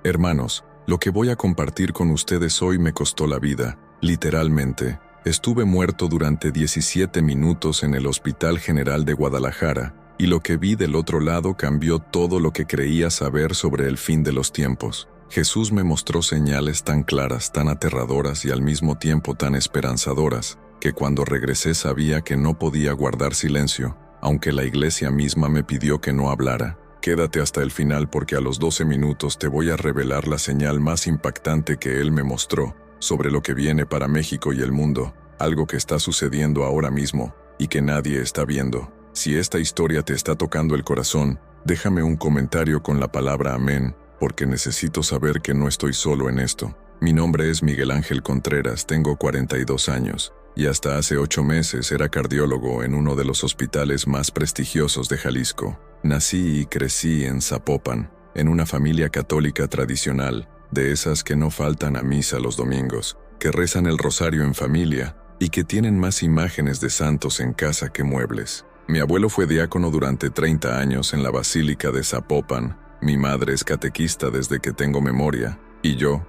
Hermanos, lo que voy a compartir con ustedes hoy me costó la vida, literalmente. Estuve muerto durante 17 minutos en el Hospital General de Guadalajara, y lo que vi del otro lado cambió todo lo que creía saber sobre el fin de los tiempos. Jesús me mostró señales tan claras, tan aterradoras y al mismo tiempo tan esperanzadoras, que cuando regresé sabía que no podía guardar silencio, aunque la iglesia misma me pidió que no hablara. Quédate hasta el final porque a los 12 minutos te voy a revelar la señal más impactante que Él me mostró sobre lo que viene para México y el mundo, algo que está sucediendo ahora mismo y que nadie está viendo. Si esta historia te está tocando el corazón, déjame un comentario con la palabra amén, porque necesito saber que no estoy solo en esto. Mi nombre es Miguel Ángel Contreras, tengo 42 años, y hasta hace 8 meses era cardiólogo en uno de los hospitales más prestigiosos de Jalisco. Nací y crecí en Zapopan, en una familia católica tradicional, de esas que no faltan a misa los domingos, que rezan el rosario en familia y que tienen más imágenes de santos en casa que muebles. Mi abuelo fue diácono durante 30 años en la Basílica de Zapopan, mi madre es catequista desde que tengo memoria, y yo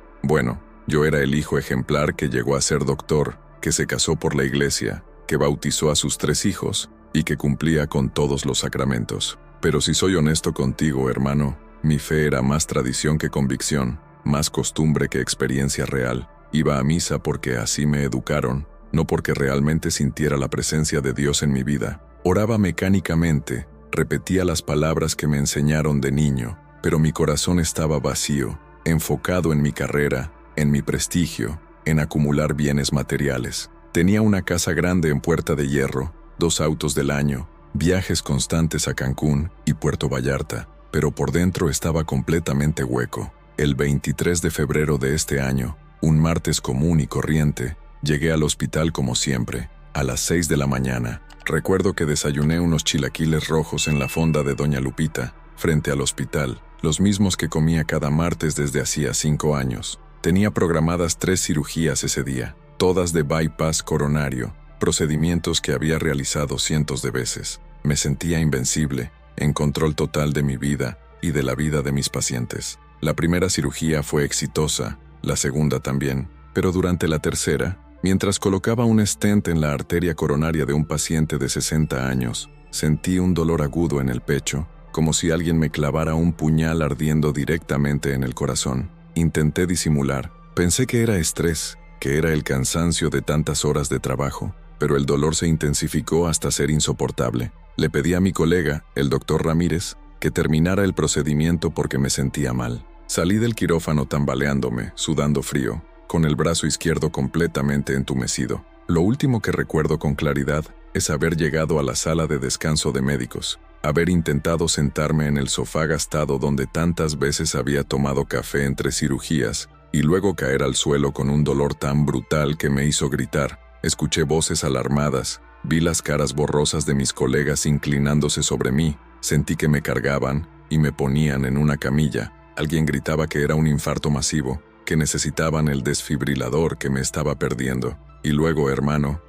era el hijo ejemplar que llegó a ser doctor, que se casó por la iglesia, que bautizó a sus 3 hijos y que cumplía con todos los sacramentos. Pero si soy honesto contigo, hermano, mi fe era más tradición que convicción, más costumbre que experiencia real. Iba a misa porque así me educaron, no porque realmente sintiera la presencia de Dios en mi vida. Oraba mecánicamente, repetía las palabras que me enseñaron de niño, pero mi corazón estaba vacío, enfocado en mi carrera, en mi prestigio, en acumular bienes materiales. Tenía una casa grande en Puerta de Hierro, 2 autos del año, viajes constantes a Cancún y Puerto Vallarta, pero por dentro estaba completamente hueco. El 23 de febrero de este año, un martes común y corriente, llegué al hospital como siempre, a las 6 de la mañana. Recuerdo que desayuné unos chilaquiles rojos en la fonda de Doña Lupita, frente al hospital, los mismos que comía cada martes desde hacía 5 años. Tenía programadas 3 cirugías ese día, todas de bypass coronario, procedimientos que había realizado cientos de veces. Me sentía invencible, en control total de mi vida y de la vida de mis pacientes. La primera cirugía fue exitosa, la segunda también, pero durante la tercera, mientras colocaba un stent en la arteria coronaria de un paciente de 60 años, sentí un dolor agudo en el pecho, como si alguien me clavara un puñal ardiendo directamente en el corazón. Intenté disimular, pensé que era estrés, que era el cansancio de tantas horas de trabajo, pero el dolor se intensificó hasta ser insoportable. Le pedí a mi colega, el doctor Ramírez, que terminara el procedimiento porque me sentía mal. Salí del quirófano tambaleándome, sudando frío, con el brazo izquierdo completamente entumecido. Lo último que recuerdo con claridad es haber llegado a la sala de descanso de médicos, haber intentado sentarme en el sofá gastado donde tantas veces había tomado café entre cirugías, y luego caer al suelo con un dolor tan brutal que me hizo gritar. Escuché voces alarmadas, vi las caras borrosas de mis colegas inclinándose sobre mí, sentí que me cargaban y me ponían en una camilla. Alguien gritaba que era un infarto masivo, que necesitaban el desfibrilador que me estaba perdiendo. Y luego, hermano,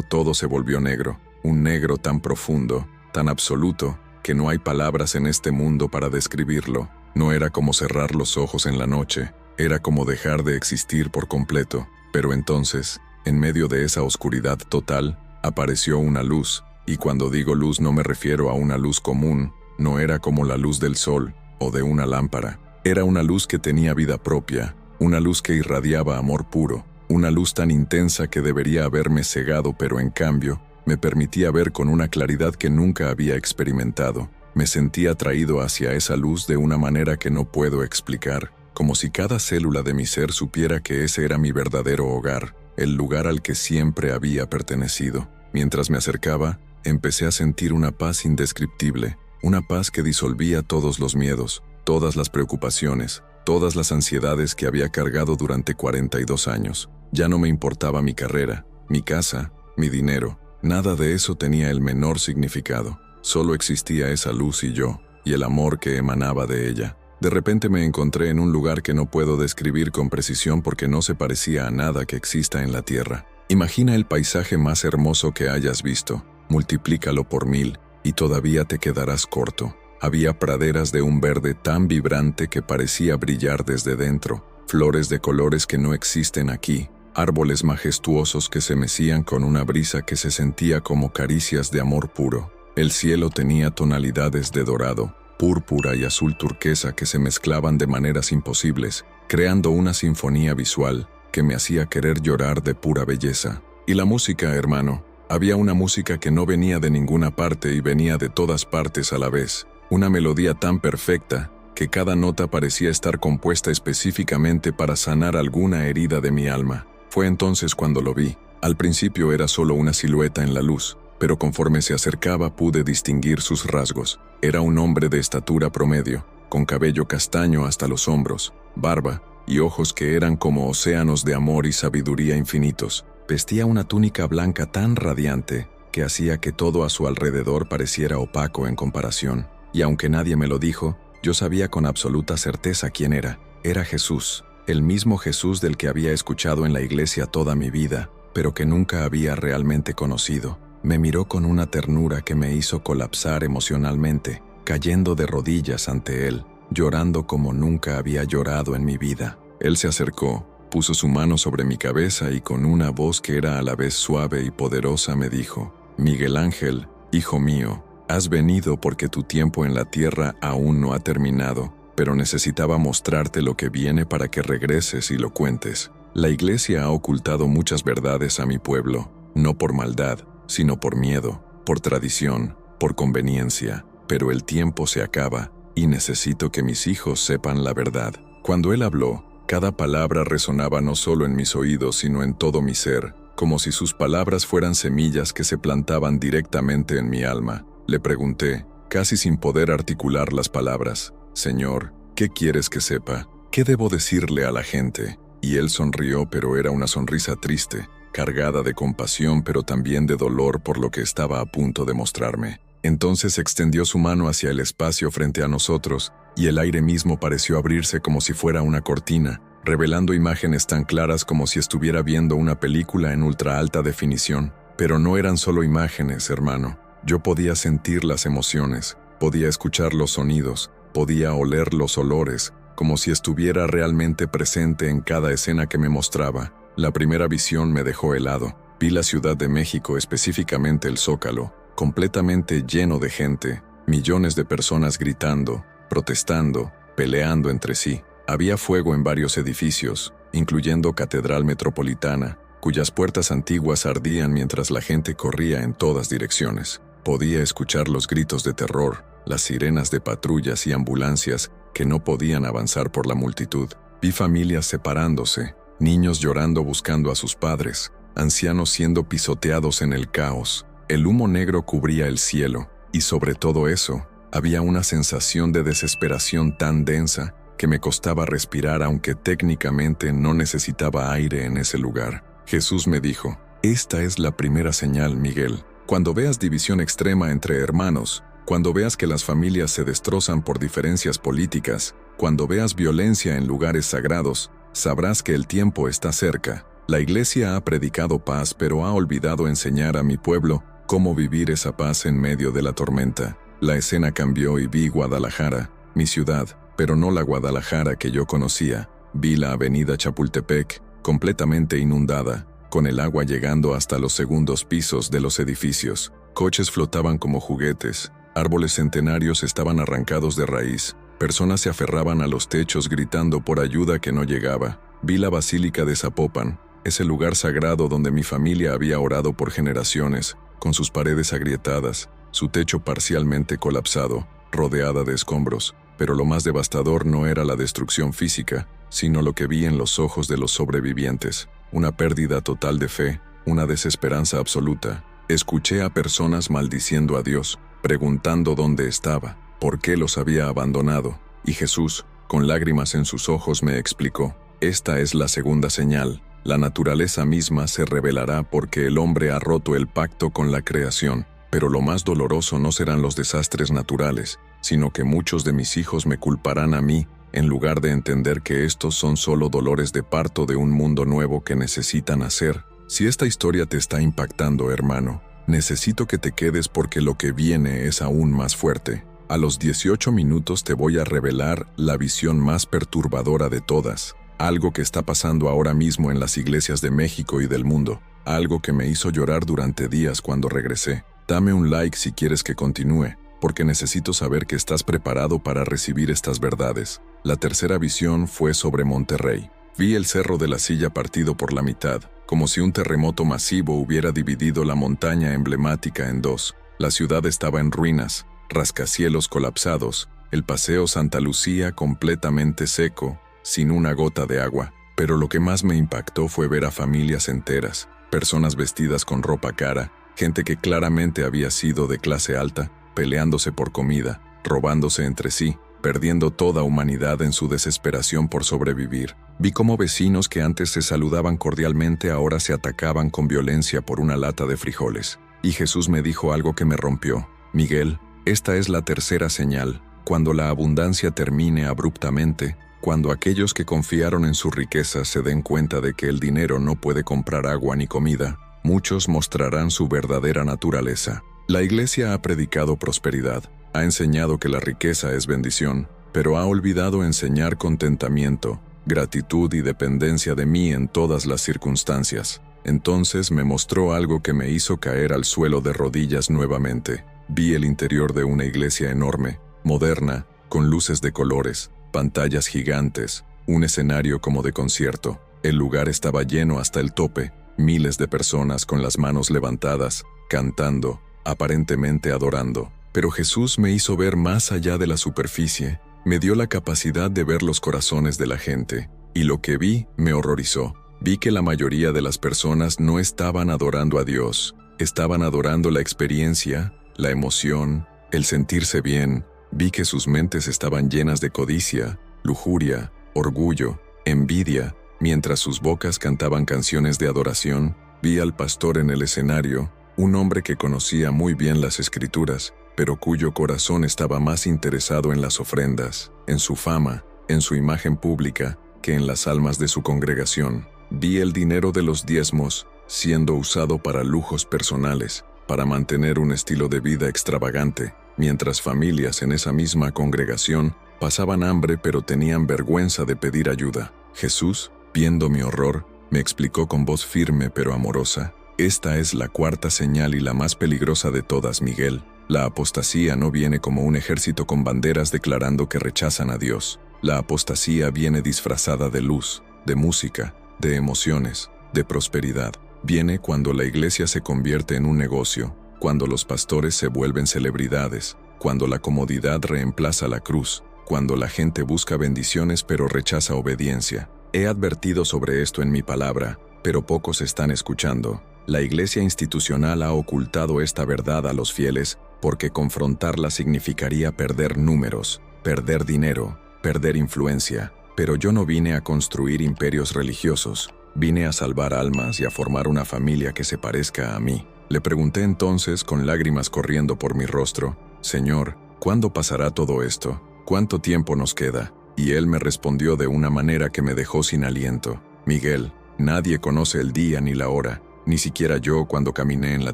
todo se volvió negro, un negro tan profundo, tan absoluto, que no hay palabras en este mundo para describirlo. No era como cerrar los ojos en la noche, era como dejar de existir por completo. Pero entonces, en medio de esa oscuridad total, apareció una luz, y cuando digo luz no me refiero a una luz común, no era como la luz del sol o de una lámpara. Era una luz que tenía vida propia, una luz que irradiaba amor puro, una luz tan intensa que debería haberme cegado, pero en cambio, me permitía ver con una claridad que nunca había experimentado. Me sentía atraído hacia esa luz de una manera que no puedo explicar, como si cada célula de mi ser supiera que ese era mi verdadero hogar, el lugar al que siempre había pertenecido. Mientras me acercaba, empecé a sentir una paz indescriptible, una paz que disolvía todos los miedos, todas las preocupaciones, todas las ansiedades que había cargado durante 42 años. Ya no me importaba mi carrera, mi casa, mi dinero, nada de eso tenía el menor significado. Solo existía esa luz y yo, y el amor que emanaba de ella. De repente me encontré en un lugar que no puedo describir con precisión porque no se parecía a nada que exista en la tierra. Imagina el paisaje más hermoso que hayas visto, multiplícalo por 1000 y todavía te quedarás corto. Había praderas de un verde tan vibrante que parecía brillar desde dentro, flores de colores que no existen aquí, árboles majestuosos que se mecían con una brisa que se sentía como caricias de amor puro. El cielo tenía tonalidades de dorado, púrpura y azul turquesa que se mezclaban de maneras imposibles, creando una sinfonía visual que me hacía querer llorar de pura belleza. Y la música, hermano, había una música que no venía de ninguna parte y venía de todas partes a la vez. Una melodía tan perfecta que cada nota parecía estar compuesta específicamente para sanar alguna herida de mi alma. Fue entonces cuando lo vi. Al principio era solo una silueta en la luz, pero conforme se acercaba pude distinguir sus rasgos. Era un hombre de estatura promedio, con cabello castaño hasta los hombros, barba y ojos que eran como océanos de amor y sabiduría infinitos. Vestía una túnica blanca tan radiante que hacía que todo a su alrededor pareciera opaco en comparación. Y aunque nadie me lo dijo, yo sabía con absoluta certeza quién era. Era Jesús, el mismo Jesús del que había escuchado en la iglesia toda mi vida, pero que nunca había realmente conocido. Me miró con una ternura que me hizo colapsar emocionalmente, cayendo de rodillas ante él, llorando como nunca había llorado en mi vida. Él se acercó, puso su mano sobre mi cabeza y con una voz que era a la vez suave y poderosa me dijo: «Miguel Ángel, hijo mío, has venido porque tu tiempo en la tierra aún no ha terminado, pero necesitaba mostrarte lo que viene para que regreses y lo cuentes. La iglesia ha ocultado muchas verdades a mi pueblo, no por maldad, sino por miedo, por tradición, por conveniencia, pero el tiempo se acaba y necesito que mis hijos sepan la verdad». Cuando él habló, cada palabra resonaba no solo en mis oídos, sino en todo mi ser, como si sus palabras fueran semillas que se plantaban directamente en mi alma. Le pregunté, casi sin poder articular las palabras: «Señor, ¿qué quieres que sepa? ¿Qué debo decirle a la gente?». Y él sonrió, pero era una sonrisa triste, cargada de compasión pero también de dolor por lo que estaba a punto de mostrarme. Entonces extendió su mano hacia el espacio frente a nosotros, y el aire mismo pareció abrirse como si fuera una cortina, revelando imágenes tan claras como si estuviera viendo una película en ultra alta definición. Pero no eran solo imágenes, hermano. Yo podía sentir las emociones, podía escuchar los sonidos, podía oler los olores, como si estuviera realmente presente en cada escena que me mostraba. La primera visión me dejó helado. Vi la Ciudad de México, específicamente el Zócalo, completamente lleno de gente, millones de personas gritando, protestando, peleando entre sí. Había fuego en varios edificios, incluyendo Catedral Metropolitana, cuyas puertas antiguas ardían mientras la gente corría en todas direcciones. Podía escuchar los gritos de terror, las sirenas de patrullas y ambulancias que no podían avanzar por la multitud. Vi familias separándose, niños llorando buscando a sus padres, ancianos siendo pisoteados en el caos. El humo negro cubría el cielo, y sobre todo eso, había una sensación de desesperación tan densa que me costaba respirar, aunque técnicamente no necesitaba aire en ese lugar. Jesús me dijo: «Esta es la primera señal, Miguel. Cuando veas división extrema entre hermanos, cuando veas que las familias se destrozan por diferencias políticas, cuando veas violencia en lugares sagrados, sabrás que el tiempo está cerca. La iglesia ha predicado paz, pero ha olvidado enseñar a mi pueblo cómo vivir esa paz en medio de la tormenta». La escena cambió y vi Guadalajara, mi ciudad, pero no la Guadalajara que yo conocía. Vi la avenida Chapultepec, completamente inundada, con el agua llegando hasta los segundos pisos de los edificios. Coches flotaban como juguetes, árboles centenarios estaban arrancados de raíz, personas se aferraban a los techos gritando por ayuda que no llegaba. Vi la Basílica de Zapopan, ese lugar sagrado donde mi familia había orado por generaciones, con sus paredes agrietadas, su techo parcialmente colapsado, rodeada de escombros. Pero lo más devastador no era la destrucción física, sino lo que vi en los ojos de los sobrevivientes. Una pérdida total de fe, una desesperanza absoluta. Escuché a personas maldiciendo a Dios, preguntando dónde estaba, por qué los había abandonado. Y Jesús, con lágrimas en sus ojos, me explicó: «Esta es la segunda señal. La naturaleza misma se revelará porque el hombre ha roto el pacto con la creación. Pero lo más doloroso no serán los desastres naturales, sino que muchos de mis hijos me culparán a mí, en lugar de entender que estos son solo dolores de parto de un mundo nuevo que necesitan hacer». Si esta historia te está impactando, hermano, necesito que te quedes porque lo que viene es aún más fuerte. A los 18 minutos te voy a revelar la visión más perturbadora de todas, algo que está pasando ahora mismo en las iglesias de México y del mundo, algo que me hizo llorar durante días cuando regresé. Dame un like si quieres que continúe, porque necesito saber que estás preparado para recibir estas verdades. La tercera visión fue sobre Monterrey. Vi el Cerro de la Silla partido por la mitad, como si un terremoto masivo hubiera dividido la montaña emblemática en dos. La ciudad estaba en ruinas, rascacielos colapsados, el Paseo Santa Lucía completamente seco, sin una gota de agua. Pero lo que más me impactó fue ver a familias enteras, personas vestidas con ropa cara, gente que claramente había sido de clase alta, peleándose por comida, robándose entre sí, perdiendo toda humanidad en su desesperación por sobrevivir. Vi cómo vecinos que antes se saludaban cordialmente ahora se atacaban con violencia por una lata de frijoles. Y Jesús me dijo algo que me rompió. Miguel, esta es la tercera señal. Cuando la abundancia termine abruptamente, cuando aquellos que confiaron en su riqueza se den cuenta de que el dinero no puede comprar agua ni comida, muchos mostrarán su verdadera naturaleza. La Iglesia ha predicado prosperidad, ha enseñado que la riqueza es bendición, pero ha olvidado enseñar contentamiento, gratitud y dependencia de mí en todas las circunstancias. Entonces me mostró algo que me hizo caer al suelo de rodillas nuevamente. Vi el interior de una iglesia enorme, moderna, con luces de colores, pantallas gigantes, un escenario como de concierto. El lugar estaba lleno hasta el tope, miles de personas con las manos levantadas, cantando, aparentemente adorando. Pero Jesús me hizo ver más allá de la superficie, me dio la capacidad de ver los corazones de la gente, y lo que vi me horrorizó. Vi que la mayoría de las personas no estaban adorando a Dios, estaban adorando la experiencia, la emoción, el sentirse bien. Vi que sus mentes estaban llenas de codicia, lujuria, orgullo, envidia, mientras sus bocas cantaban canciones de adoración. Vi al pastor en el escenario, un hombre que conocía muy bien las Escrituras, pero cuyo corazón estaba más interesado en las ofrendas, en su fama, en su imagen pública, que en las almas de su congregación. Vi el dinero de los diezmos siendo usado para lujos personales, para mantener un estilo de vida extravagante, mientras familias en esa misma congregación pasaban hambre pero tenían vergüenza de pedir ayuda. Jesús, viendo mi horror, me explicó con voz firme pero amorosa: esta es la cuarta señal y la más peligrosa de todas, Miguel. La apostasía no viene como un ejército con banderas declarando que rechazan a Dios. La apostasía viene disfrazada de luz, de música, de emociones, de prosperidad. Viene cuando la iglesia se convierte en un negocio, cuando los pastores se vuelven celebridades, cuando la comodidad reemplaza la cruz, cuando la gente busca bendiciones pero rechaza obediencia. He advertido sobre esto en mi palabra, pero pocos están escuchando. La iglesia institucional ha ocultado esta verdad a los fieles porque confrontarla significaría perder números, perder dinero, perder influencia. Pero yo no vine a construir imperios religiosos, vine a salvar almas y a formar una familia que se parezca a mí. Le pregunté entonces con lágrimas corriendo por mi rostro: Señor, ¿cuándo pasará todo esto? ¿Cuánto tiempo nos queda? Y él me respondió de una manera que me dejó sin aliento: Miguel, nadie conoce el día ni la hora, ni siquiera yo cuando caminé en la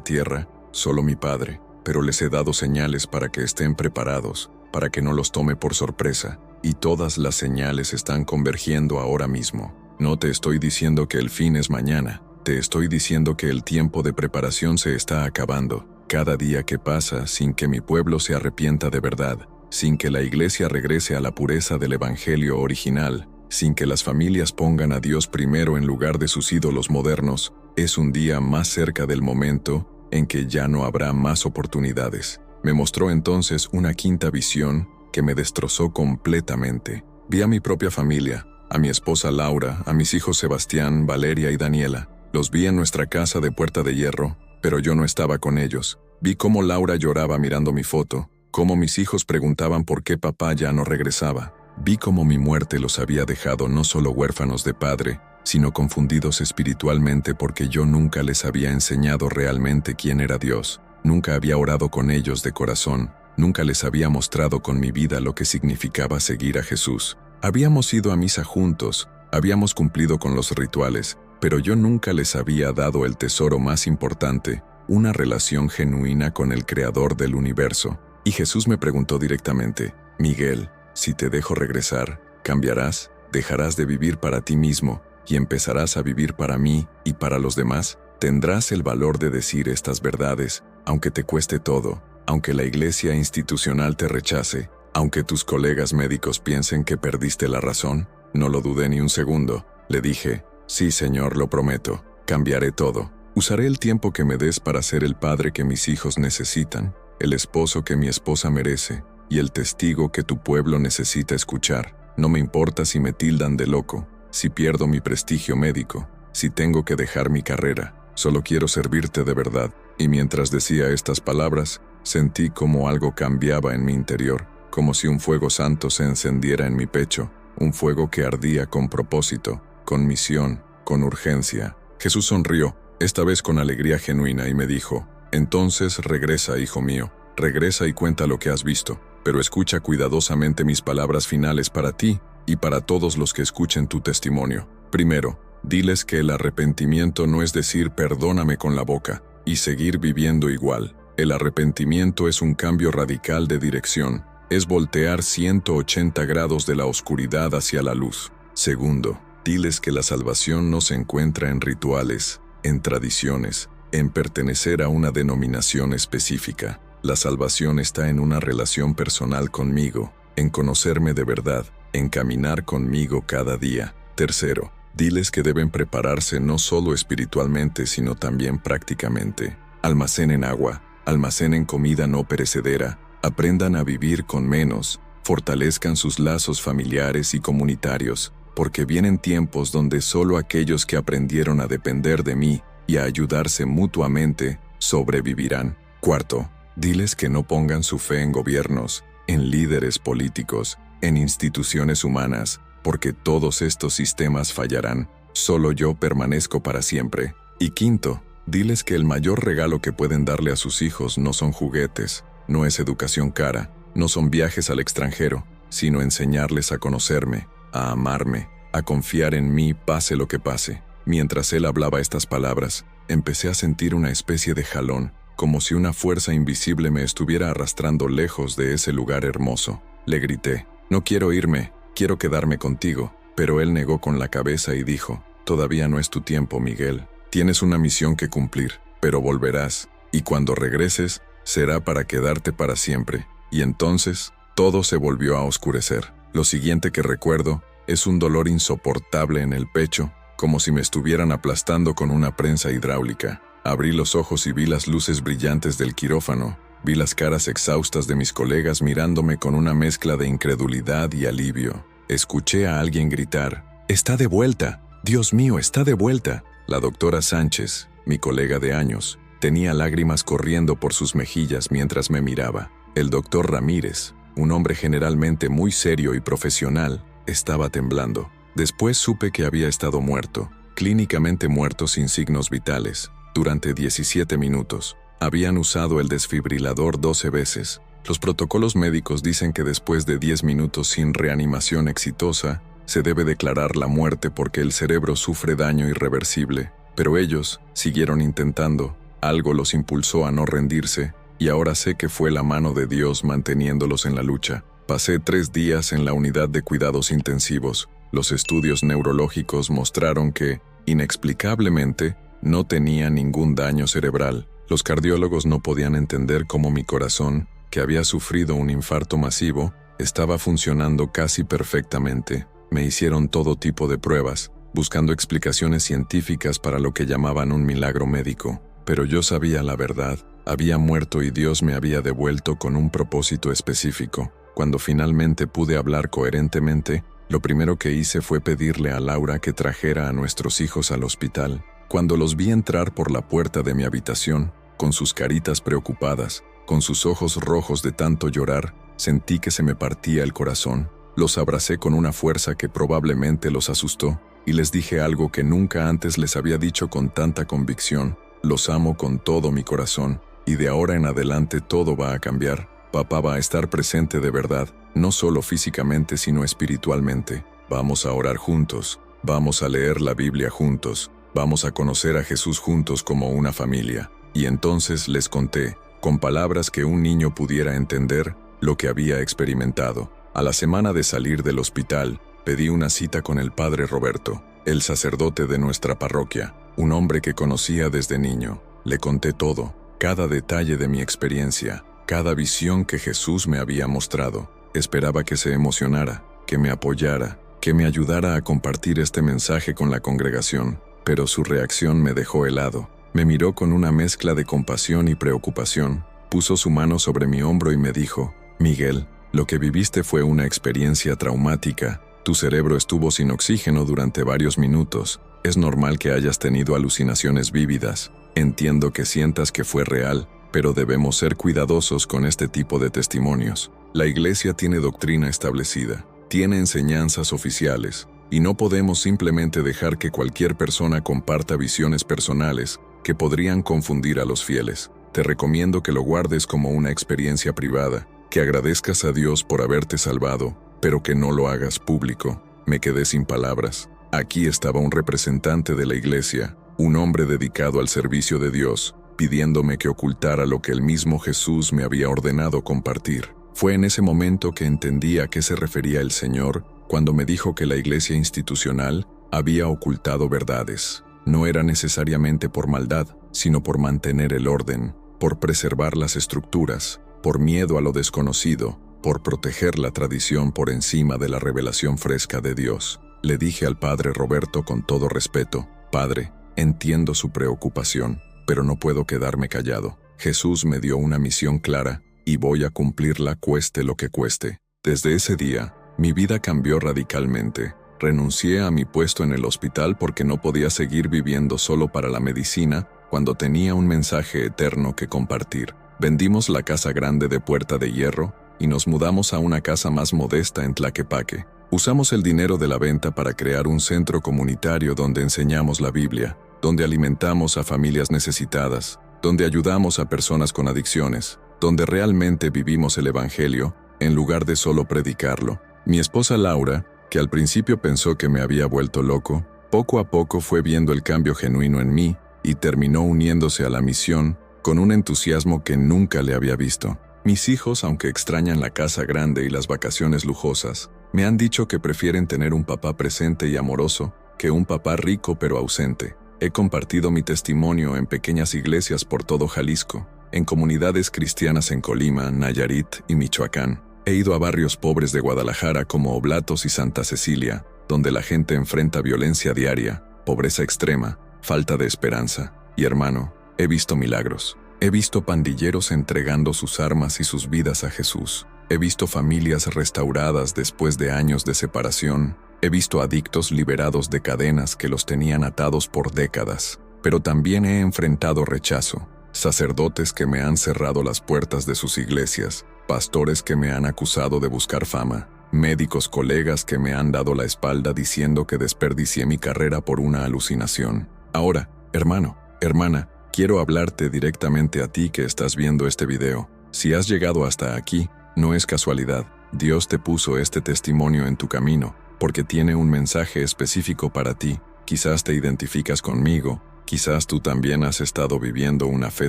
tierra, solo mi Padre, pero les he dado señales para que estén preparados, para que no los tome por sorpresa, y todas las señales están convergiendo ahora mismo. No te estoy diciendo que el fin es mañana, te estoy diciendo que el tiempo de preparación se está acabando. Cada día que pasa sin que mi pueblo se arrepienta de verdad, sin que la iglesia regrese a la pureza del evangelio original, sin que las familias pongan a Dios primero en lugar de sus ídolos modernos, es un día más cerca del momento en que ya no habrá más oportunidades. Me mostró entonces una quinta visión que me destrozó completamente. Vi a mi propia familia, a mi esposa Laura, a mis hijos Sebastián, Valeria y Daniela. Los vi en nuestra casa de Puerta de Hierro, pero yo no estaba con ellos. Vi cómo Laura lloraba mirando mi foto, cómo mis hijos preguntaban por qué papá ya no regresaba. Vi cómo mi muerte los había dejado no solo huérfanos de padre, sino confundidos espiritualmente porque yo nunca les había enseñado realmente quién era Dios. Nunca había orado con ellos de corazón, nunca les había mostrado con mi vida lo que significaba seguir a Jesús. Habíamos ido a misa juntos, habíamos cumplido con los rituales, pero yo nunca les había dado el tesoro más importante, una relación genuina con el Creador del universo. Y Jesús me preguntó directamente: Miguel, si te dejo regresar, ¿cambiarás? ¿Dejarás de vivir para ti mismo y empezarás a vivir para mí y para los demás? ¿Tendrás el valor de decir estas verdades, aunque te cueste todo, aunque la iglesia institucional te rechace, aunque tus colegas médicos piensen que perdiste la razón? No lo dudé ni un segundo. Le dije: sí, Señor, lo prometo. Cambiaré todo. Usaré el tiempo que me des para ser el padre que mis hijos necesitan, el esposo que mi esposa merece y el testigo que tu pueblo necesita escuchar. No me importa si me tildan de loco, si pierdo mi prestigio médico, si tengo que dejar mi carrera. Solo quiero servirte de verdad. Y mientras decía estas palabras, sentí como algo cambiaba en mi interior, como si un fuego santo se encendiera en mi pecho, un fuego que ardía con propósito, con misión, con urgencia. Jesús sonrió, esta vez con alegría genuina, y me dijo: entonces regresa, hijo mío, regresa y cuenta lo que has visto, pero escucha cuidadosamente mis palabras finales para ti y para todos los que escuchen tu testimonio. Primero, diles que el arrepentimiento no es decir perdóname con la boca y seguir viviendo igual. El arrepentimiento es un cambio radical de dirección, es voltear 180 grados de la oscuridad hacia la luz. Segundo, diles que la salvación no se encuentra en rituales, en tradiciones, en pertenecer a una denominación específica. La salvación está en una relación personal conmigo, en conocerme de verdad, en caminar conmigo cada día. Tercero, diles que deben prepararse no solo espiritualmente, sino también prácticamente. Almacenen agua, almacenen comida no perecedera, aprendan a vivir con menos, fortalezcan sus lazos familiares y comunitarios, porque vienen tiempos donde solo aquellos que aprendieron a depender de mí y a ayudarse mutuamente sobrevivirán. Cuarto, diles que no pongan su fe en gobiernos, en líderes políticos, en instituciones humanas, porque todos estos sistemas fallarán. Solo yo permanezco para siempre. Y quinto, diles que el mayor regalo que pueden darle a sus hijos no son juguetes, no es educación cara, no son viajes al extranjero, sino enseñarles a conocerme, a amarme, a confiar en mí pase lo que pase. Mientras él hablaba estas palabras, empecé a sentir una especie de jalón, como si una fuerza invisible me estuviera arrastrando lejos de ese lugar hermoso. Le grité: no quiero irme, quiero quedarme contigo. Pero él negó con la cabeza y dijo: todavía no es tu tiempo, Miguel. Tienes una misión que cumplir, pero volverás, y cuando regreses, será para quedarte para siempre. Y entonces, todo se volvió a oscurecer. Lo siguiente que recuerdo es un dolor insoportable en el pecho, como si me estuvieran aplastando con una prensa hidráulica. Abrí los ojos y vi las luces brillantes del quirófano, vi las caras exhaustas de mis colegas mirándome con una mezcla de incredulidad y alivio. Escuché a alguien gritar: ¡está de vuelta! ¡Dios mío, está de vuelta! La doctora Sánchez, mi colega de años, tenía lágrimas corriendo por sus mejillas mientras me miraba. El doctor Ramírez, un hombre generalmente muy serio y profesional, estaba temblando. Después supe que había estado muerto, clínicamente muerto sin signos vitales, durante 17 minutos. Habían usado el desfibrilador 12 veces. Los protocolos médicos dicen que después de 10 minutos sin reanimación exitosa, se debe declarar la muerte porque el cerebro sufre daño irreversible. Pero ellos siguieron intentando. Algo los impulsó a no rendirse, y ahora sé que fue la mano de Dios manteniéndolos en la lucha. Pasé 3 días en la unidad de cuidados intensivos. Los estudios neurológicos mostraron que, inexplicablemente, no tenía ningún daño cerebral. Los cardiólogos no podían entender cómo mi corazón, que había sufrido un infarto masivo, estaba funcionando casi perfectamente. Me hicieron todo tipo de pruebas, buscando explicaciones científicas para lo que llamaban un milagro médico. Pero yo sabía la verdad. Había muerto y Dios me había devuelto con un propósito específico. Cuando finalmente pude hablar coherentemente, lo primero que hice fue pedirle a Laura que trajera a nuestros hijos al hospital. Cuando los vi entrar por la puerta de mi habitación, con sus caritas preocupadas, con sus ojos rojos de tanto llorar, sentí que se me partía el corazón. Los abracé con una fuerza que probablemente los asustó, y les dije algo que nunca antes les había dicho con tanta convicción: los amo con todo mi corazón, y de ahora en adelante todo va a cambiar. Papá va a estar presente de verdad, no solo físicamente sino espiritualmente. Vamos a orar juntos, vamos a leer la Biblia juntos, vamos a conocer a Jesús juntos como una familia. Y entonces les conté, con palabras que un niño pudiera entender lo que había experimentado. A la semana de salir del hospital, pedí una cita con el padre Roberto, el sacerdote de nuestra parroquia, un hombre que conocía desde niño. Le conté todo, cada detalle de mi experiencia, cada visión que Jesús me había mostrado. Esperaba que se emocionara, que me apoyara, que me ayudara a compartir este mensaje con la congregación, pero su reacción me dejó helado. Me miró con una mezcla de compasión y preocupación, puso su mano sobre mi hombro y me dijo: «Miguel, lo que viviste fue una experiencia traumática. Tu cerebro estuvo sin oxígeno durante varios minutos. Es normal que hayas tenido alucinaciones vívidas. Entiendo que sientas que fue real, pero debemos ser cuidadosos con este tipo de testimonios. La Iglesia tiene doctrina establecida, tiene enseñanzas oficiales, y no podemos simplemente dejar que cualquier persona comparta visiones personales que podrían confundir a los fieles. Te recomiendo que lo guardes como una experiencia privada, que agradezcas a Dios por haberte salvado, pero que no lo hagas público». Me quedé sin palabras. Aquí estaba un representante de la Iglesia, un hombre dedicado al servicio de Dios, pidiéndome que ocultara lo que el mismo Jesús me había ordenado compartir. Fue en ese momento que entendí a qué se refería el Señor cuando me dijo que la Iglesia institucional había ocultado verdades. No era necesariamente por maldad, sino por mantener el orden, por preservar las estructuras, por miedo a lo desconocido, por proteger la tradición por encima de la revelación fresca de Dios. Le dije al padre Roberto con todo respeto: «Padre, entiendo su preocupación, pero no puedo quedarme callado. Jesús me dio una misión clara, y voy a cumplirla cueste lo que cueste». Desde ese día, mi vida cambió radicalmente. Renuncié a mi puesto en el hospital porque no podía seguir viviendo solo para la medicina cuando tenía un mensaje eterno que compartir. Vendimos la casa grande de Puerta de Hierro y nos mudamos a una casa más modesta en Tlaquepaque. Usamos el dinero de la venta para crear un centro comunitario donde enseñamos la Biblia, donde alimentamos a familias necesitadas, donde ayudamos a personas con adicciones, donde realmente vivimos el Evangelio en lugar de solo predicarlo. Mi esposa Laura, que al principio pensó que me había vuelto loco, poco a poco fue viendo el cambio genuino en mí y terminó uniéndose a la misión con un entusiasmo que nunca le había visto. Mis hijos, aunque extrañan la casa grande y las vacaciones lujosas, me han dicho que prefieren tener un papá presente y amoroso que un papá rico pero ausente. He compartido mi testimonio en pequeñas iglesias por todo Jalisco, en comunidades cristianas en Colima, Nayarit y Michoacán. He ido a barrios pobres de Guadalajara como Oblatos y Santa Cecilia, donde la gente enfrenta violencia diaria, pobreza extrema, falta de esperanza. Y hermano, he visto milagros. He visto pandilleros entregando sus armas y sus vidas a Jesús. He visto familias restauradas después de años de separación. He visto adictos liberados de cadenas que los tenían atados por décadas. Pero también he enfrentado rechazo, sacerdotes que me han cerrado las puertas de sus iglesias, pastores que me han acusado de buscar fama, médicos colegas que me han dado la espalda diciendo que desperdicié mi carrera por una alucinación. Ahora, hermano, hermana, quiero hablarte directamente a ti que estás viendo este video. Si has llegado hasta aquí, no es casualidad. Dios te puso este testimonio en tu camino, porque tiene un mensaje específico para ti. Quizás te identificas conmigo, quizás tú también has estado viviendo una fe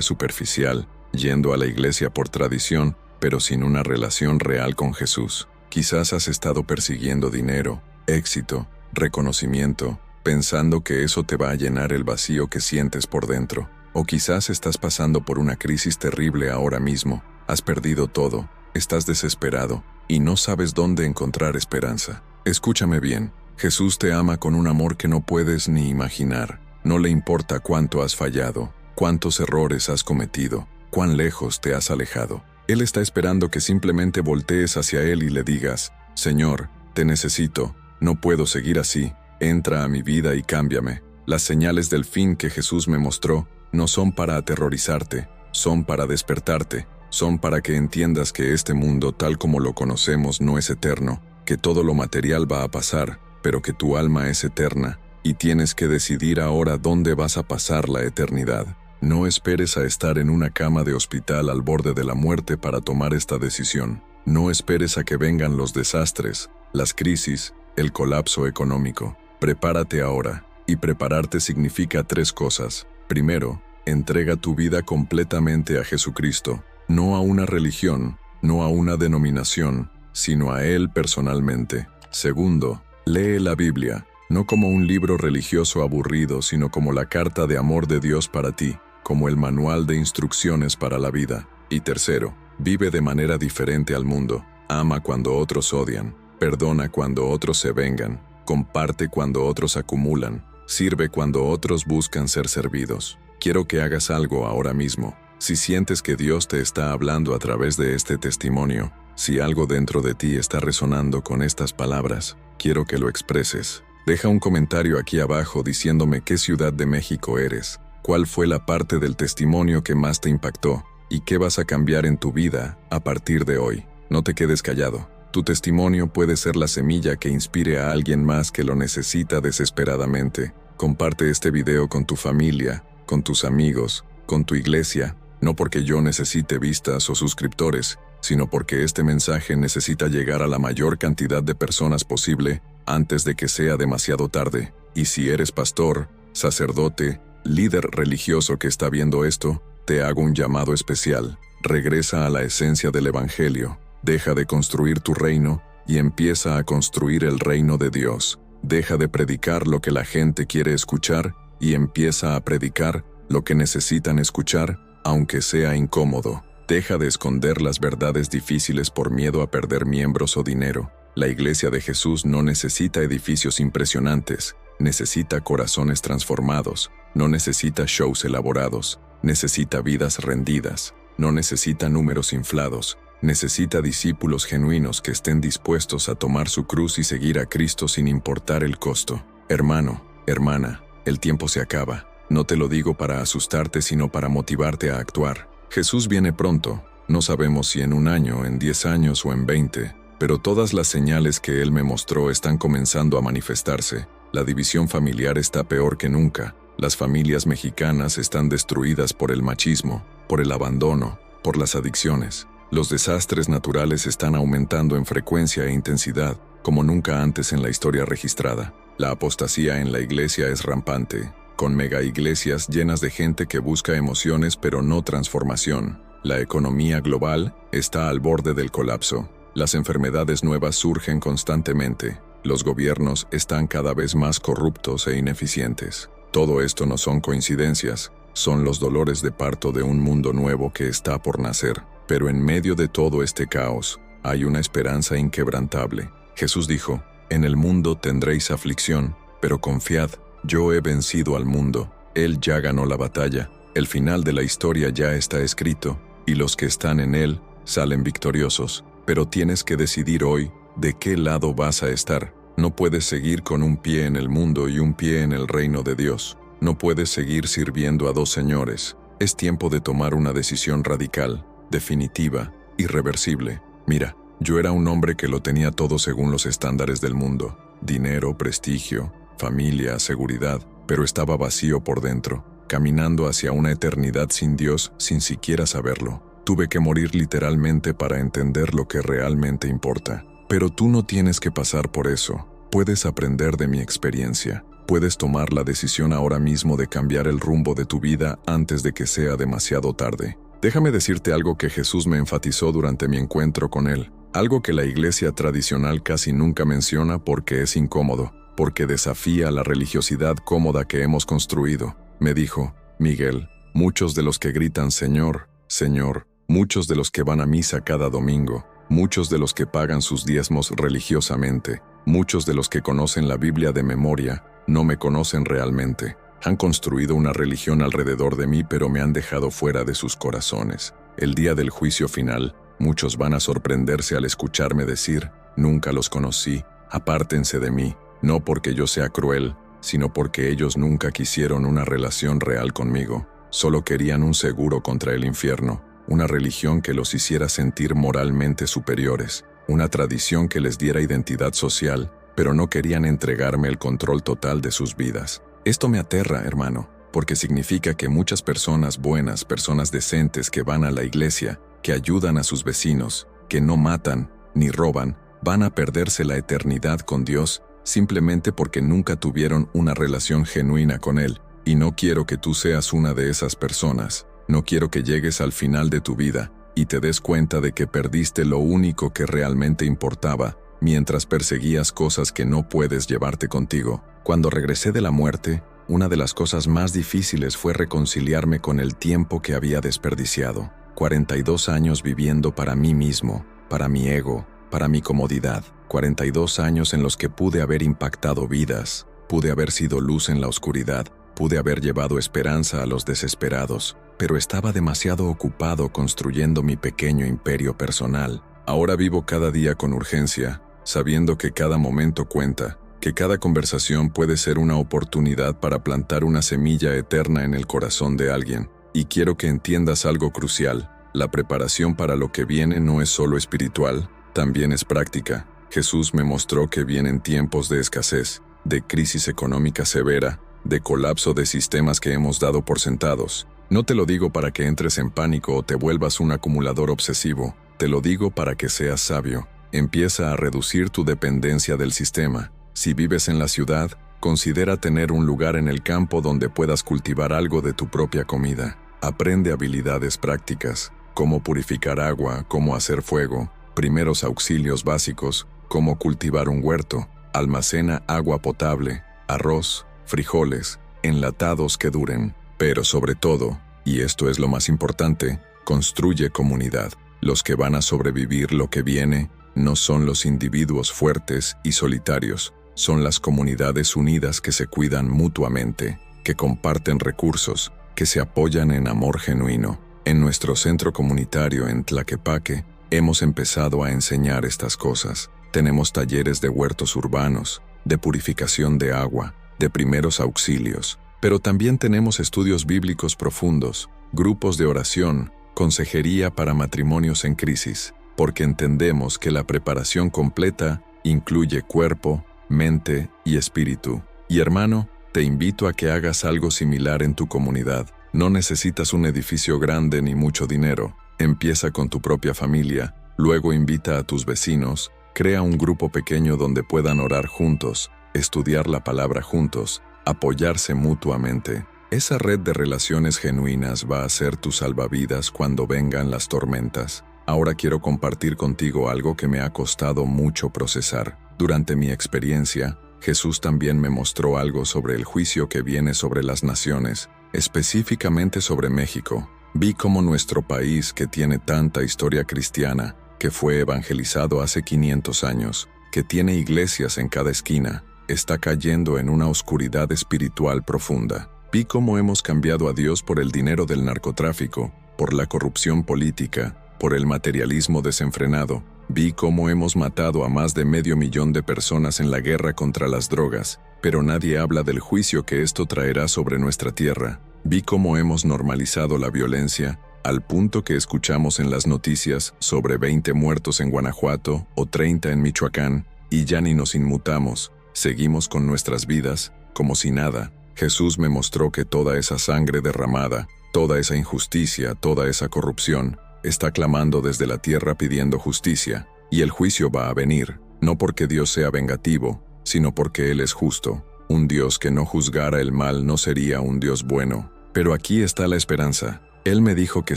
superficial, yendo a la iglesia por tradición, pero sin una relación real con Jesús. Quizás has estado persiguiendo dinero, éxito, reconocimiento, pensando que eso te va a llenar el vacío que sientes por dentro. O quizás estás pasando por una crisis terrible ahora mismo, has perdido todo, estás desesperado y no sabes dónde encontrar esperanza. Escúchame bien, Jesús te ama con un amor que no puedes ni imaginar. No le importa cuánto has fallado, cuántos errores has cometido, cuán lejos te has alejado. Él está esperando que simplemente voltees hacia Él y le digas: «Señor, te necesito, no puedo seguir así, entra a mi vida y cámbiame». Las señales del fin que Jesús me mostró no son para aterrorizarte, son para despertarte, son para que entiendas que este mundo tal como lo conocemos no es eterno, que todo lo material va a pasar, pero que tu alma es eterna, y tienes que decidir ahora dónde vas a pasar la eternidad. No esperes a estar en una cama de hospital al borde de la muerte para tomar esta decisión. No esperes a que vengan los desastres, las crisis, el colapso económico. Prepárate ahora, y prepararte significa 3 cosas. Primero, Entrega tu vida completamente a Jesucristo, no a una religión, no a una denominación, sino a Él personalmente. Segundo, lee la Biblia, no como un libro religioso aburrido, sino como la carta de amor de Dios para ti, como el manual de instrucciones para la vida. Y tercero, vive de manera diferente al mundo. Ama cuando otros odian, perdona cuando otros se vengan, comparte cuando otros acumulan, sirve cuando otros buscan ser servidos. Quiero que hagas algo ahora mismo. Si sientes que Dios te está hablando a través de este testimonio, si algo dentro de ti está resonando con estas palabras, quiero que lo expreses. Deja un comentario aquí abajo diciéndome qué ciudad de México eres, cuál fue la parte del testimonio que más te impactó y qué vas a cambiar en tu vida a partir de hoy. No te quedes callado. Tu testimonio puede ser la semilla que inspire a alguien más que lo necesita desesperadamente. Comparte este video con tu familia, con tus amigos, con tu iglesia, no porque yo necesite vistas o suscriptores, sino porque este mensaje necesita llegar a la mayor cantidad de personas posible antes de que sea demasiado tarde. Y si eres pastor, sacerdote, líder religioso que está viendo esto, te hago un llamado especial. Regresa a la esencia del Evangelio, deja de construir tu reino y empieza a construir el reino de Dios. Deja de predicar lo que la gente quiere escuchar y empieza a predicar lo que necesitan escuchar, aunque sea incómodo. Deja de esconder las verdades difíciles por miedo a perder miembros o dinero. La Iglesia de Jesús no necesita edificios impresionantes, necesita corazones transformados, no necesita shows elaborados, necesita vidas rendidas, no necesita números inflados, necesita discípulos genuinos que estén dispuestos a tomar su cruz y seguir a Cristo sin importar el costo. Hermano, hermana, el tiempo se acaba. No te lo digo para asustarte, sino para motivarte a actuar. Jesús viene pronto. No sabemos si en 1 año, en 10 años o en 20, pero todas las señales que Él me mostró están comenzando a manifestarse. La división familiar está peor que nunca. Las familias mexicanas están destruidas por el machismo, por el abandono, por las adicciones. Los desastres naturales están aumentando en frecuencia e intensidad, como nunca antes en la historia registrada. La apostasía en la iglesia es rampante, con mega iglesias llenas de gente que busca emociones pero no transformación. La economía global está al borde del colapso. Las enfermedades nuevas surgen constantemente. Los gobiernos están cada vez más corruptos e ineficientes. Todo esto no son coincidencias, son los dolores de parto de un mundo nuevo que está por nacer. Pero en medio de todo este caos, hay una esperanza inquebrantable. Jesús dijo, «En el mundo tendréis aflicción, pero confiad, yo he vencido al mundo». Él ya ganó la batalla, el final de la historia ya está escrito, y los que están en él salen victoriosos. Pero tienes que decidir hoy de qué lado vas a estar. No puedes seguir con un pie en el mundo y un pie en el reino de Dios. No puedes seguir sirviendo a 2 señores. Es tiempo de tomar una decisión radical, definitiva, irreversible. Mira, yo era un hombre que lo tenía todo según los estándares del mundo. Dinero, prestigio, familia, seguridad, pero estaba vacío por dentro, caminando hacia una eternidad sin Dios sin siquiera saberlo. Tuve que morir literalmente para entender lo que realmente importa. Pero tú no tienes que pasar por eso. Puedes aprender de mi experiencia. Puedes tomar la decisión ahora mismo de cambiar el rumbo de tu vida antes de que sea demasiado tarde. Déjame decirte algo que Jesús me enfatizó durante mi encuentro con Él. Algo que la iglesia tradicional casi nunca menciona porque es incómodo, porque desafía la religiosidad cómoda que hemos construido. Me dijo, Miguel, muchos de los que gritan Señor, Señor, muchos de los que van a misa cada domingo, muchos de los que pagan sus diezmos religiosamente, muchos de los que conocen la Biblia de memoria, no me conocen realmente. Han construido una religión alrededor de mí, pero me han dejado fuera de sus corazones. El día del juicio final, muchos van a sorprenderse al escucharme decir, nunca los conocí, apártense de mí, no porque yo sea cruel, sino porque ellos nunca quisieron una relación real conmigo. Solo querían un seguro contra el infierno, una religión que los hiciera sentir moralmente superiores, una tradición que les diera identidad social, pero no querían entregarme el control total de sus vidas. Esto me aterra, hermano, porque significa que muchas personas buenas, personas decentes que van a la iglesia, que ayudan a sus vecinos, que no matan ni roban, van a perderse la eternidad con Dios simplemente porque nunca tuvieron una relación genuina con Él. Y no quiero que tú seas una de esas personas. No quiero que llegues al final de tu vida y te des cuenta de que perdiste lo único que realmente importaba mientras perseguías cosas que no puedes llevarte contigo. Cuando regresé de la muerte, una de las cosas más difíciles fue reconciliarme con el tiempo que había desperdiciado. 42 años viviendo para mí mismo, para mi ego, para mi comodidad. 42 años en los que pude haber impactado vidas, pude haber sido luz en la oscuridad, pude haber llevado esperanza a los desesperados, pero estaba demasiado ocupado construyendo mi pequeño imperio personal. Ahora vivo cada día con urgencia, sabiendo que cada momento cuenta, que cada conversación puede ser una oportunidad para plantar una semilla eterna en el corazón de alguien. Y quiero que entiendas algo crucial: la preparación para lo que viene no es solo espiritual, también es práctica. Jesús me mostró que vienen tiempos de escasez, de crisis económica severa, de colapso de sistemas que hemos dado por sentados. No te lo digo para que entres en pánico o te vuelvas un acumulador obsesivo, te lo digo para que seas sabio. Empieza a reducir tu dependencia del sistema. Si vives en la ciudad, considera tener un lugar en el campo donde puedas cultivar algo de tu propia comida. Aprende habilidades prácticas, cómo purificar agua, cómo hacer fuego, primeros auxilios básicos, cómo cultivar un huerto. Almacena agua potable, arroz, frijoles, enlatados que duren. Pero sobre todo, y esto es lo más importante, construye comunidad. Los que van a sobrevivir lo que viene no son los individuos fuertes y solitarios, son las comunidades unidas que se cuidan mutuamente, que comparten recursos, que se apoyan en amor genuino. En nuestro centro comunitario en Tlaquepaque, hemos empezado a enseñar estas cosas. Tenemos talleres de huertos urbanos, de purificación de agua, de primeros auxilios, pero también tenemos estudios bíblicos profundos, grupos de oración, consejería para matrimonios en crisis, porque entendemos que la preparación completa incluye cuerpo, mente y espíritu. Y hermano, te invito a que hagas algo similar en tu comunidad. No necesitas un edificio grande ni mucho dinero. Empieza con tu propia familia, luego invita a tus vecinos, crea un grupo pequeño donde puedan orar juntos, estudiar la palabra juntos, apoyarse mutuamente. Esa red de relaciones genuinas va a ser tu salvavidas cuando vengan las tormentas. Ahora quiero compartir contigo algo que me ha costado mucho procesar. Durante mi experiencia, Jesús también me mostró algo sobre el juicio que viene sobre las naciones, específicamente sobre México. Vi cómo nuestro país, que tiene tanta historia cristiana, que fue evangelizado hace 500 años, que tiene iglesias en cada esquina, está cayendo en una oscuridad espiritual profunda. Vi cómo hemos cambiado a Dios por el dinero del narcotráfico, por la corrupción política, por el materialismo desenfrenado. Vi cómo hemos matado a más de 500,000 de personas en la guerra contra las drogas, pero nadie habla del juicio que esto traerá sobre nuestra tierra. Vi cómo hemos normalizado la violencia, al punto que escuchamos en las noticias sobre 20 muertos en Guanajuato o 30 en Michoacán, y ya ni nos inmutamos, seguimos con nuestras vidas, como si nada. Jesús me mostró que toda esa sangre derramada, toda esa injusticia, toda esa corrupción, está clamando desde la tierra pidiendo justicia, y el juicio va a venir, no porque Dios sea vengativo, sino porque Él es justo. Un Dios que no juzgara el mal no sería un Dios bueno. Pero aquí está la esperanza. Él me dijo que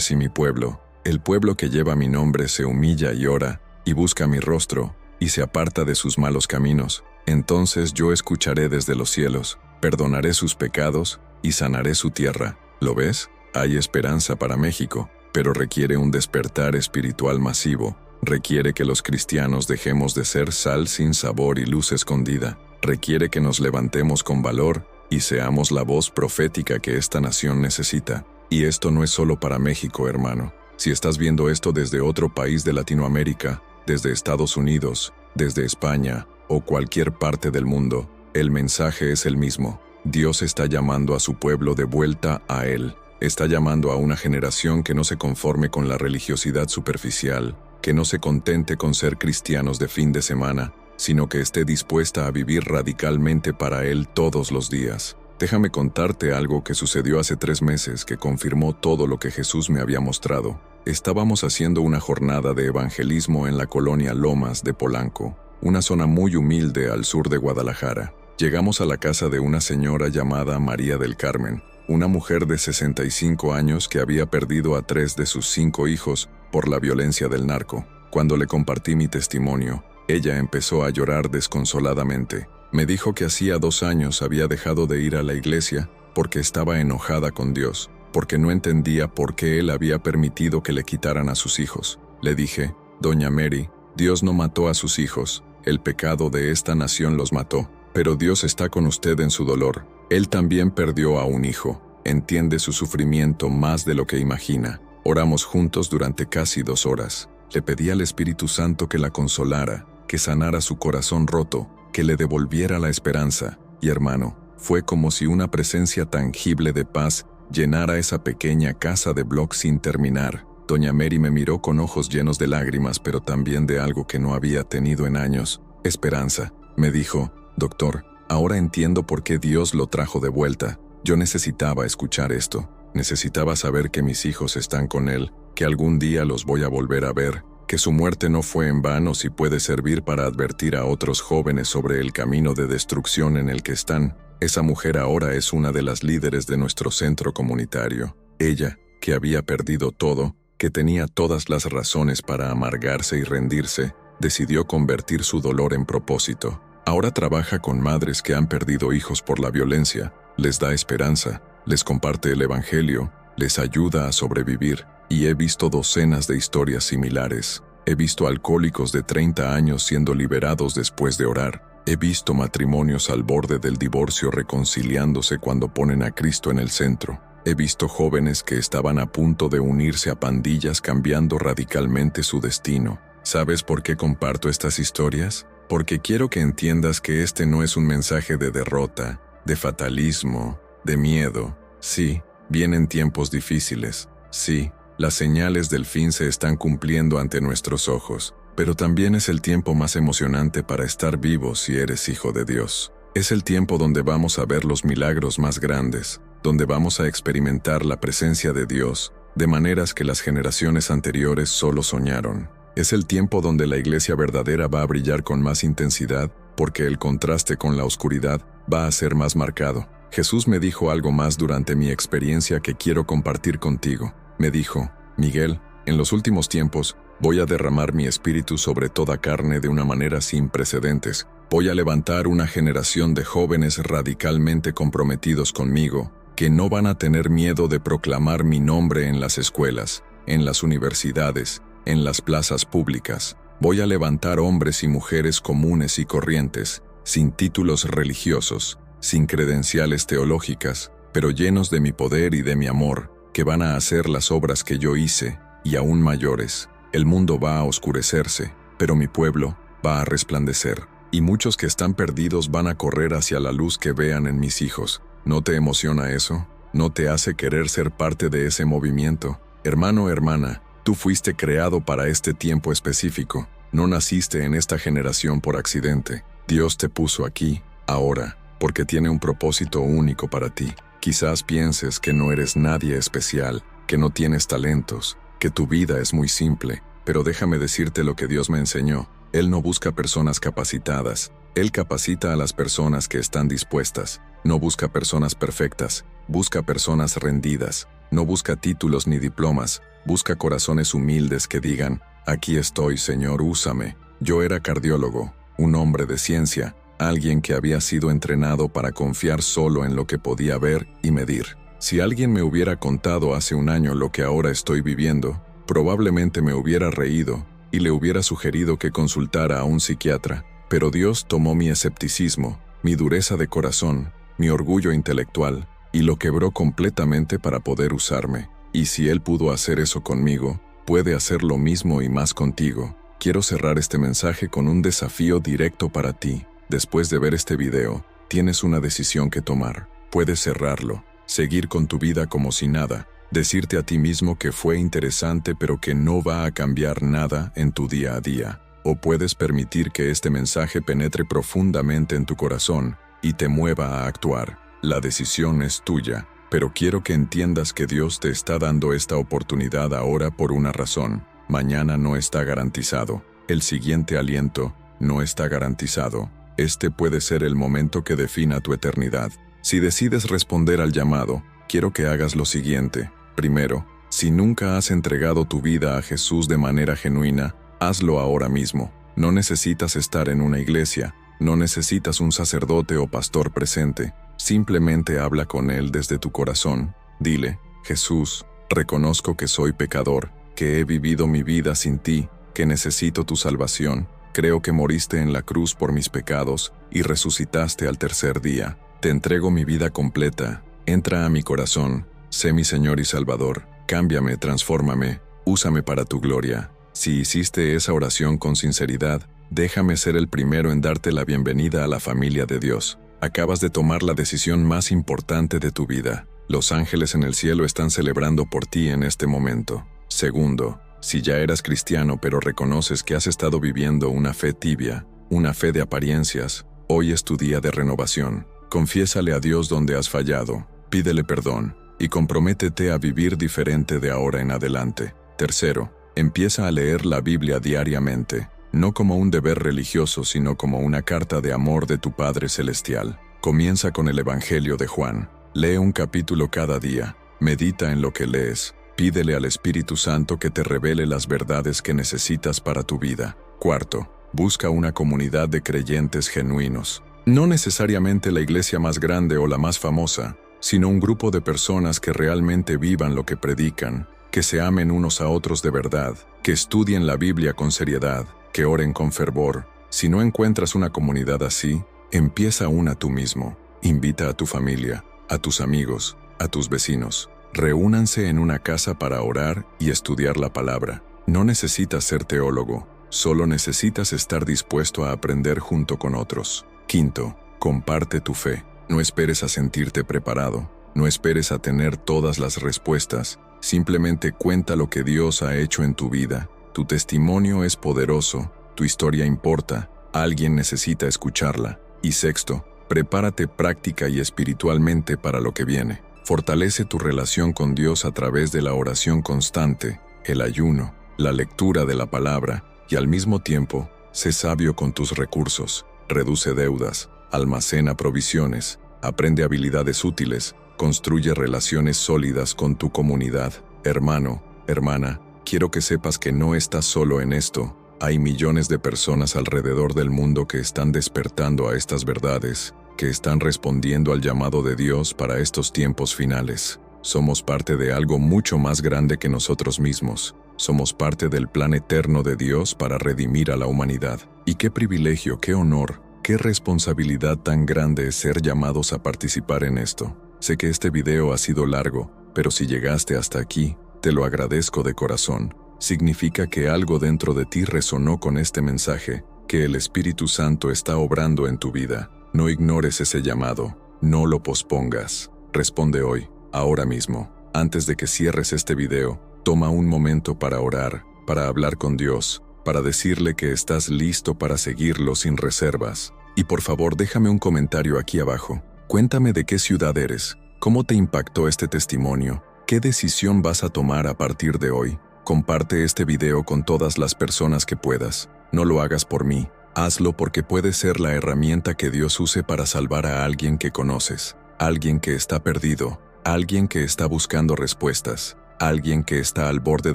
si mi pueblo, el pueblo que lleva mi nombre, se humilla y ora, y busca mi rostro, y se aparta de sus malos caminos, entonces yo escucharé desde los cielos, perdonaré sus pecados, y sanaré su tierra. ¿Lo ves? Hay esperanza para México, pero requiere un despertar espiritual masivo. Requiere que los cristianos dejemos de ser sal sin sabor y luz escondida. Requiere que nos levantemos con valor y seamos la voz profética que esta nación necesita. Y esto no es solo para México, hermano. Si estás viendo esto desde otro país de Latinoamérica, desde Estados Unidos, desde España o cualquier parte del mundo, el mensaje es el mismo. Dios está llamando a su pueblo de vuelta a Él. Está llamando a una generación que no se conforme con la religiosidad superficial, que no se contente con ser cristianos de fin de semana, sino que esté dispuesta a vivir radicalmente para Él todos los días. Déjame contarte algo que sucedió hace 3 meses que confirmó todo lo que Jesús me había mostrado. Estábamos haciendo una jornada de evangelismo en la colonia Lomas de Polanco, una zona muy humilde al sur de Guadalajara. Llegamos a la casa de una señora llamada María del Carmen, una mujer de 65 años que había perdido a 3 de sus 5 hijos por la violencia del narco. Cuando le compartí mi testimonio, ella empezó a llorar desconsoladamente. Me dijo que hacía 2 años había dejado de ir a la iglesia porque estaba enojada con Dios, porque no entendía por qué Él había permitido que le quitaran a sus hijos. Le dije, Doña Mary, Dios no mató a sus hijos, el pecado de esta nación los mató, pero Dios está con usted en su dolor. Él también perdió a un hijo, entiende su sufrimiento más de lo que imagina. Oramos juntos durante casi 2 horas. Le pedí al Espíritu Santo que la consolara, que sanara su corazón roto, que le devolviera la esperanza. Y hermano, fue como si una presencia tangible de paz llenara esa pequeña casa de bloques sin terminar. Doña Mary me miró con ojos llenos de lágrimas, pero también de algo que no había tenido en años: esperanza. Me dijo, doctor, ahora entiendo por qué Dios lo trajo de vuelta. Yo necesitaba escuchar esto. Necesitaba saber que mis hijos están con Él, que algún día los voy a volver a ver, que su muerte no fue en vano si puede servir para advertir a otros jóvenes sobre el camino de destrucción en el que están. Esa mujer ahora es una de las líderes de nuestro centro comunitario. Ella, que había perdido todo, que tenía todas las razones para amargarse y rendirse, decidió convertir su dolor en propósito. Ahora trabaja con madres que han perdido hijos por la violencia, les da esperanza, les comparte el Evangelio, les ayuda a sobrevivir, y he visto docenas de historias similares. He visto alcohólicos de 30 años siendo liberados después de orar. He visto matrimonios al borde del divorcio reconciliándose cuando ponen a Cristo en el centro. He visto jóvenes que estaban a punto de unirse a pandillas cambiando radicalmente su destino. ¿Sabes por qué comparto estas historias? Porque quiero que entiendas que este no es un mensaje de derrota, de fatalismo, de miedo. Sí, vienen tiempos difíciles. Sí, las señales del fin se están cumpliendo ante nuestros ojos. Pero también es el tiempo más emocionante para estar vivos si eres hijo de Dios. Es el tiempo donde vamos a ver los milagros más grandes, donde vamos a experimentar la presencia de Dios, de maneras que las generaciones anteriores solo soñaron. Es el tiempo donde la iglesia verdadera va a brillar con más intensidad, porque el contraste con la oscuridad va a ser más marcado. Jesús me dijo algo más durante mi experiencia que quiero compartir contigo. Me dijo, Miguel, en los últimos tiempos, voy a derramar mi espíritu sobre toda carne de una manera sin precedentes. Voy a levantar una generación de jóvenes radicalmente comprometidos conmigo, que no van a tener miedo de proclamar mi nombre en las escuelas, en las universidades, en las plazas públicas. Voy a levantar hombres y mujeres comunes y corrientes, sin títulos religiosos, sin credenciales teológicas, pero llenos de mi poder y de mi amor, que van a hacer las obras que yo hice, y aún mayores. El mundo va a oscurecerse, pero mi pueblo va a resplandecer, y muchos que están perdidos van a correr hacia la luz que vean en mis hijos. ¿No te emociona eso? ¿No te hace querer ser parte de ese movimiento? Hermano, hermana, tú fuiste creado para este tiempo específico. No naciste en esta generación por accidente. Dios te puso aquí, ahora, porque tiene un propósito único para ti. Quizás pienses que no eres nadie especial, que no tienes talentos, que tu vida es muy simple, pero déjame decirte lo que Dios me enseñó. Él no busca personas capacitadas. Él capacita a las personas que están dispuestas. No busca personas perfectas, busca personas rendidas. No busca títulos ni diplomas, busca corazones humildes que digan, aquí estoy, Señor, úsame. Yo era cardiólogo, un hombre de ciencia, alguien que había sido entrenado para confiar solo en lo que podía ver y medir. Si alguien me hubiera contado hace un año lo que ahora estoy viviendo, probablemente me hubiera reído y le hubiera sugerido que consultara a un psiquiatra. Pero Dios tomó mi escepticismo, mi dureza de corazón, mi orgullo intelectual, y lo quebró completamente para poder usarme. Y si Él pudo hacer eso conmigo, puede hacer lo mismo y más contigo. Quiero cerrar este mensaje con un desafío directo para ti. Después de ver este video, tienes una decisión que tomar. Puedes cerrarlo, seguir con tu vida como si nada, decirte a ti mismo que fue interesante pero que no va a cambiar nada en tu día a día. O puedes permitir que este mensaje penetre profundamente en tu corazón y te mueva a actuar. La decisión es tuya, pero quiero que entiendas que Dios te está dando esta oportunidad ahora por una razón. Mañana no está garantizado. El siguiente aliento no está garantizado. Este puede ser el momento que defina tu eternidad. Si decides responder al llamado, quiero que hagas lo siguiente. Primero, si nunca has entregado tu vida a Jesús de manera genuina, hazlo ahora mismo. No necesitas estar en una iglesia, no necesitas un sacerdote o pastor presente. Simplemente habla con Él desde tu corazón. Dile: Jesús, reconozco que soy pecador, que he vivido mi vida sin ti, que necesito tu salvación. Creo que moriste en la cruz por mis pecados y resucitaste al tercer día. Te entrego mi vida completa. Entra a mi corazón. Sé mi Señor y Salvador. Cámbiame, transfórmame, úsame para tu gloria. Si hiciste esa oración con sinceridad, déjame ser el primero en darte la bienvenida a la familia de Dios. Acabas de tomar la decisión más importante de tu vida. Los ángeles en el cielo están celebrando por ti en este momento. Segundo, si ya eras cristiano pero reconoces que has estado viviendo una fe tibia, una fe de apariencias, hoy es tu día de renovación. Confiésale a Dios donde has fallado, pídele perdón y comprométete a vivir diferente de ahora en adelante. Tercero, empieza a leer la Biblia diariamente, no como un deber religioso, sino como una carta de amor de tu Padre Celestial. Comienza con el Evangelio de Juan. Lee un capítulo cada día, medita en lo que lees, pídele al Espíritu Santo que te revele las verdades que necesitas para tu vida. Cuarto, busca una comunidad de creyentes genuinos. No necesariamente la iglesia más grande o la más famosa, sino un grupo de personas que realmente vivan lo que predican, que se amen unos a otros de verdad, que estudien la Biblia con seriedad, que oren con fervor. Si no encuentras una comunidad así, empieza una tú mismo. Invita a tu familia, a tus amigos, a tus vecinos. Reúnanse en una casa para orar y estudiar la palabra. No necesitas ser teólogo, solo necesitas estar dispuesto a aprender junto con otros. Quinto, comparte tu fe. No esperes a sentirte preparado, no esperes a tener todas las respuestas, simplemente cuenta lo que Dios ha hecho en tu vida. Tu testimonio es poderoso, tu historia importa, alguien necesita escucharla. Y sexto, prepárate práctica y espiritualmente para lo que viene. Fortalece tu relación con Dios a través de la oración constante, el ayuno, la lectura de la palabra y al mismo tiempo, sé sabio con tus recursos, reduce deudas, almacena provisiones, aprende habilidades útiles, construye relaciones sólidas con tu comunidad. Hermano, hermana, quiero que sepas que no estás solo en esto. Hay millones de personas alrededor del mundo que están despertando a estas verdades, que están respondiendo al llamado de Dios para estos tiempos finales. Somos parte de algo mucho más grande que nosotros mismos. Somos parte del plan eterno de Dios para redimir a la humanidad. Y qué privilegio, qué honor, qué responsabilidad tan grande es ser llamados a participar en esto. Sé que este video ha sido largo, pero si llegaste hasta aquí, te lo agradezco de corazón. Significa que algo dentro de ti resonó con este mensaje, que el Espíritu Santo está obrando en tu vida. No ignores ese llamado, no lo pospongas. Responde hoy, ahora mismo. Antes de que cierres este video, toma un momento para orar, para hablar con Dios, para decirle que estás listo para seguirlo sin reservas. Y por favor, déjame un comentario aquí abajo. Cuéntame de qué ciudad eres, cómo te impactó este testimonio, qué decisión vas a tomar a partir de hoy. Comparte este video con todas las personas que puedas. No lo hagas por mí, hazlo porque puede ser la herramienta que Dios use para salvar a alguien que conoces, alguien que está perdido, alguien que está buscando respuestas, alguien que está al borde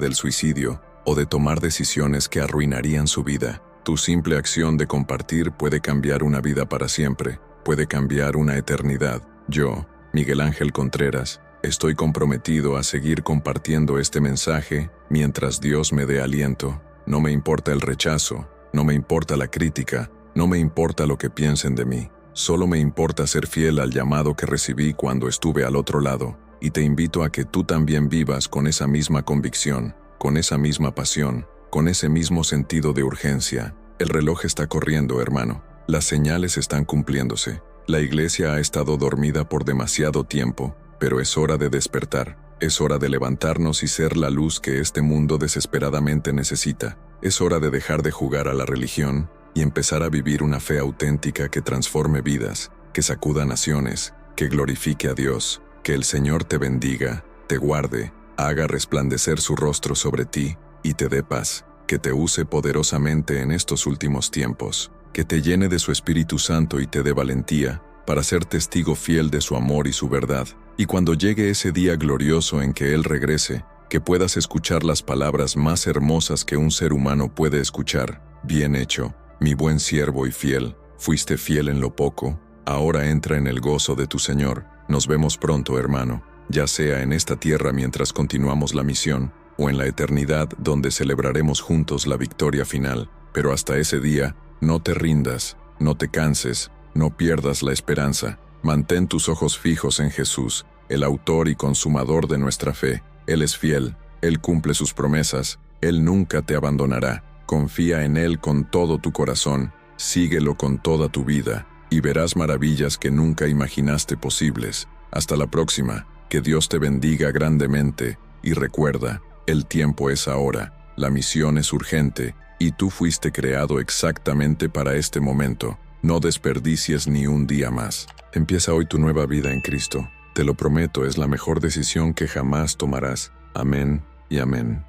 del suicidio o de tomar decisiones que arruinarían su vida. Tu simple acción de compartir puede cambiar una vida para siempre, puede cambiar una eternidad. Yo, Miguel Ángel Contreras, estoy comprometido a seguir compartiendo este mensaje mientras Dios me dé aliento. No me importa el rechazo, no me importa la crítica, no me importa lo que piensen de mí. Solo me importa ser fiel al llamado que recibí cuando estuve al otro lado, y te invito a que tú también vivas con esa misma convicción, con esa misma pasión, con ese mismo sentido de urgencia. El reloj está corriendo, hermano. Las señales están cumpliéndose. La iglesia ha estado dormida por demasiado tiempo, pero es hora de despertar. Es hora de levantarnos y ser la luz que este mundo desesperadamente necesita. Es hora de dejar de jugar a la religión y empezar a vivir una fe auténtica que transforme vidas, que sacuda naciones, que glorifique a Dios. Que el Señor te bendiga, te guarde, haga resplandecer su rostro sobre ti y te dé paz. Que te use poderosamente en estos últimos tiempos. que te llene de su Espíritu Santo y te dé valentía para ser testigo fiel de su amor y su verdad. Y cuando llegue ese día glorioso en que Él regrese, que puedas escuchar las palabras más hermosas que un ser humano puede escuchar. Bien hecho, mi buen siervo y fiel, fuiste fiel en lo poco, ahora entra en el gozo de tu Señor. Nos vemos pronto, hermano, ya sea en esta tierra mientras continuamos la misión, o en la eternidad donde celebraremos juntos la victoria final. Pero hasta ese día, no te rindas, no te canses, no pierdas la esperanza. Mantén tus ojos fijos en Jesús, el autor y consumador de nuestra fe. Él es fiel, Él cumple sus promesas, Él nunca te abandonará. Confía en Él con todo tu corazón, síguelo con toda tu vida, y verás maravillas que nunca imaginaste posibles. Hasta la próxima, que Dios te bendiga grandemente, y recuerda, el tiempo es ahora, la misión es urgente, y tú fuiste creado exactamente para este momento. No desperdicies ni un día más. Empieza hoy tu nueva vida en Cristo. Te lo prometo, es la mejor decisión que jamás tomarás. Amén y amén.